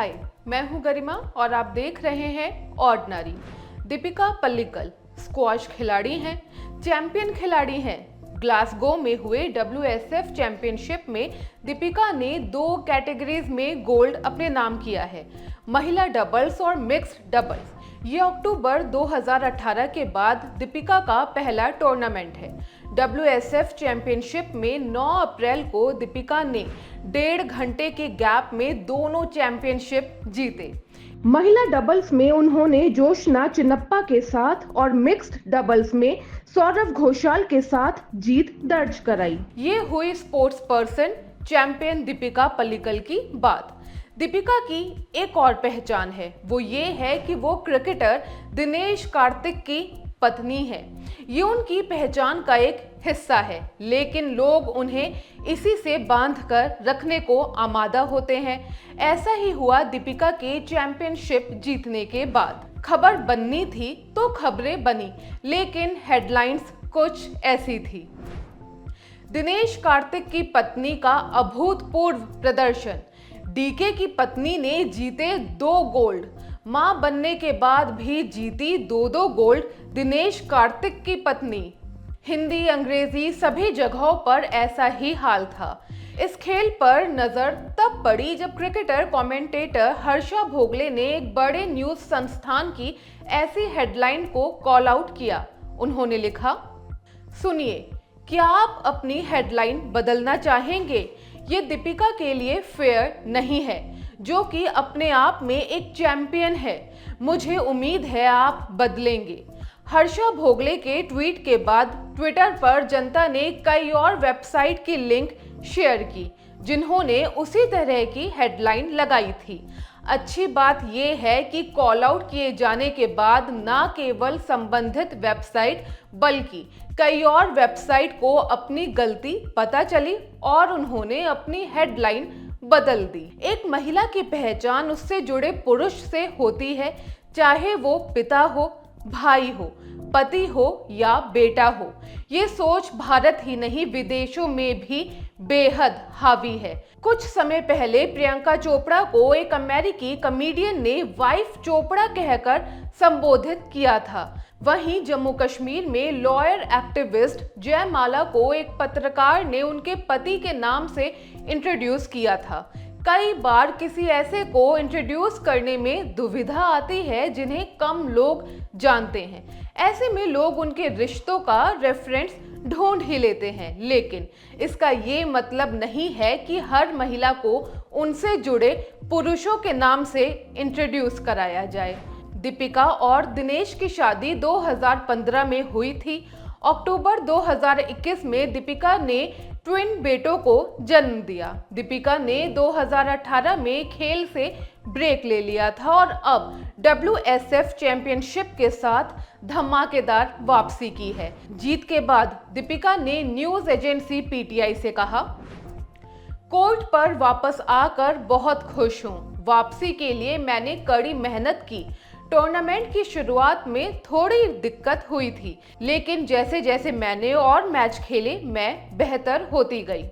हाय, मैं हूं गरिमा और आप देख रहे हैं ऑर्डिनरी। दीपिका पल्लिकल स्क्वॉश खिलाड़ी हैं, चैंपियन खिलाड़ी हैं। ग्लासगो में हुए WSF चैंपियनशिप में दीपिका ने 2 कैटेगरीज में गोल्ड अपने नाम किया है, महिला डबल्स और मिक्स्ड डबल्स। ये अक्टूबर 2018 के बाद दीपिका का पहला टूर्नामेंट है। WSF चैंपियनशिप में 9 अप्रैल को दीपिका ने 1.5 घंटे के गैप में दोनों चैंपियनशिप जीते। महिला डबल्स में उन्होंने जोशना चिन्नप्पा के साथ और मिक्स्ड डबल्स में सौरव घोषाल के साथ जीत दर्ज कराई। ये हुई sports person champion Deepika Pallikal की बात। दीपिका की एक और पहचान है, वो ये है कि वो क्रिकेटर दिनेश कार्तिक की पत्नी है। ये उनकी पहचान का एक हिस्सा है, लेकिन लोग उन्हें इसी से बांधकर रखने को आमादा होते हैं। ऐसा ही हुआ दीपिका के चैंपियनशिप जीतने के बाद। खबर बननी थी तो खबरें बनी, लेकिन हेडलाइंस कुछ ऐसी थी। दिनेश कार्तिक की पत्नी का अभूतपूर्व प्रदर्शन। डीके की पत्नी ने जीते 2 गोल्ड। मां बनने के बाद भी जीती 2 गोल्ड दिनेश कार्तिक की पत्नी। हिंदी, अंग्रेजी सभी जगहों पर ऐसा ही हाल था। इस खेल पर नजर तब पड़ी जब क्रिकेटर कमेंटेटर हर्षा भोगले ने एक बड़े न्यूज संस्थान की ऐसी हेडलाइन को कॉल आउट किया। उन्होंने लिखा, सुनिए, क्या आप अपनी हेडलाइन बदलना चाहेंगे? ये दीपिका के लिए फेयर नहीं है, जो कि अपने आप में एक चैंपियन है। मुझे उम्मीद है आप बदलेंगे। हर्षा भोगले के ट्वीट के बाद ट्विटर पर जनता ने कई और वेबसाइट की लिंक शेयर की, जिन्होंने उसी तरह की हेडलाइन लगाई थी। अच्छी बात यह है कि कॉल आउट किए जाने के बाद न केवल संबंधित वेबसाइट बल्कि कई और वेबसाइट को अपनी गलती पता चली और उन्होंने अपनी हेडलाइन बदल दी। एक महिला की पहचान उससे जुड़े पुरुष से होती है, चाहे वो पिता हो, भाई हो, पति हो या बेटा हो। ये सोच भारत ही नहीं विदेशों में भी बेहद हावी है। कुछ समय पहले प्रियंका चोपड़ा को एक अमेरिकी कॉमेडियन ने वाइफ चोपड़ा कहकर संबोधित किया था। वहीं जम्मू कश्मीर में लॉयर एक्टिविस्ट जयमाला को एक पत्रकार ने उनके पति के नाम से इंट्रोड्यूस किया था। कई बार किसी ऐसे को इंट्रोड्यूस करने में दुविधा आती है जिन्हें कम लोग जानते हैं। ऐसे में लोग उनके रिश्तों का रेफरेंस ढूंढ ही लेते हैं, लेकिन इसका ये मतलब नहीं है कि हर महिला को उनसे जुड़े पुरुषों के नाम से इंट्रोड्यूस कराया जाए। दीपिका और दिनेश की शादी 2015 में हुई थी। अक्टूबर 2021 में दीपिका ने ट्विन बेटों को जन्म दिया। दीपिका ने 2018 में खेल से ब्रेक ले लिया था और अब WSF चैंपियनशिप के साथ धमाकेदार वापसी की है। जीत के बाद दीपिका ने न्यूज एजेंसी PTI से कहा, कोर्ट पर वापस आकर बहुत खुश हूँ। वापसी के लिए मैंने कड़ी मेहनत की। टूर्नामेंट की शुरुआत में थोड़ी दिक्कत हुई थी, लेकिन जैसे जैसे मैंने और मैच खेले मैं बेहतर होती गई।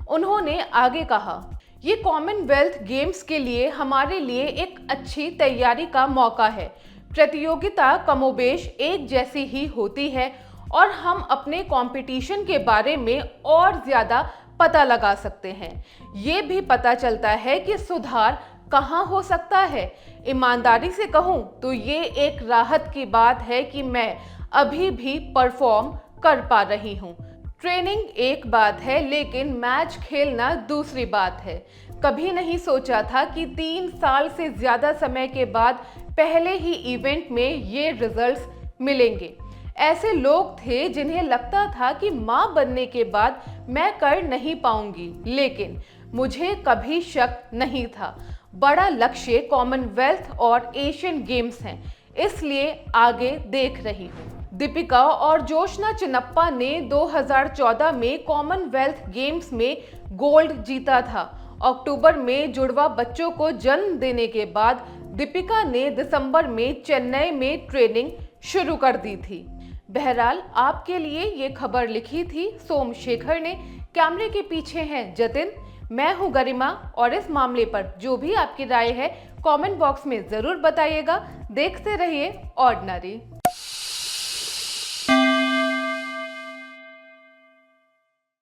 उन्होंने आगे कहा, ये कॉमनवेल्थ गेम्स के लिए हमारे लिए एक अच्छी तैयारी का मौका है। प्रतियोगिता कमोबेश एक जैसी ही होती है और हम अपने कंपटीशन के बारे में और ज़्यादा पता लगा सकते हैं। ये भी पता चलता है कि सुधार कहाँ हो सकता है। ईमानदारी से कहूँ तो ये एक राहत की बात है कि मैं अभी भी परफॉर्म कर पा रही हूँ। ट्रेनिंग एक बात है, लेकिन मैच खेलना दूसरी बात है। कभी नहीं सोचा था कि 3 साल से ज़्यादा समय के बाद पहले ही इवेंट में ये रिजल्ट्स मिलेंगे। ऐसे लोग थे जिन्हें लगता था कि मां बनने के बाद मैं कर नहीं पाऊंगी, लेकिन मुझे कभी शक नहीं था। बड़ा लक्ष्य कॉमनवेल्थ और एशियन गेम्स हैं, इसलिए आगे देख रही हूँ। दीपिका और जोशना चिन्नप्पा ने 2014 में कॉमनवेल्थ गेम्स में गोल्ड जीता था। अक्टूबर में जुड़वा बच्चों को जन्म देने के बाद दीपिका ने दिसंबर में चेन्नई में ट्रेनिंग शुरू कर दी थी। बहरहाल आपके लिए ये खबर लिखी थी सोमशेखर ने। कैमरे के पीछे हैं जतिन। मैं हूं गरिमा और इस मामले पर जो भी आपकी राय है कमेंट बॉक्स में जरूर बताइएगा। देखते रहिए ऑर्डिनरी।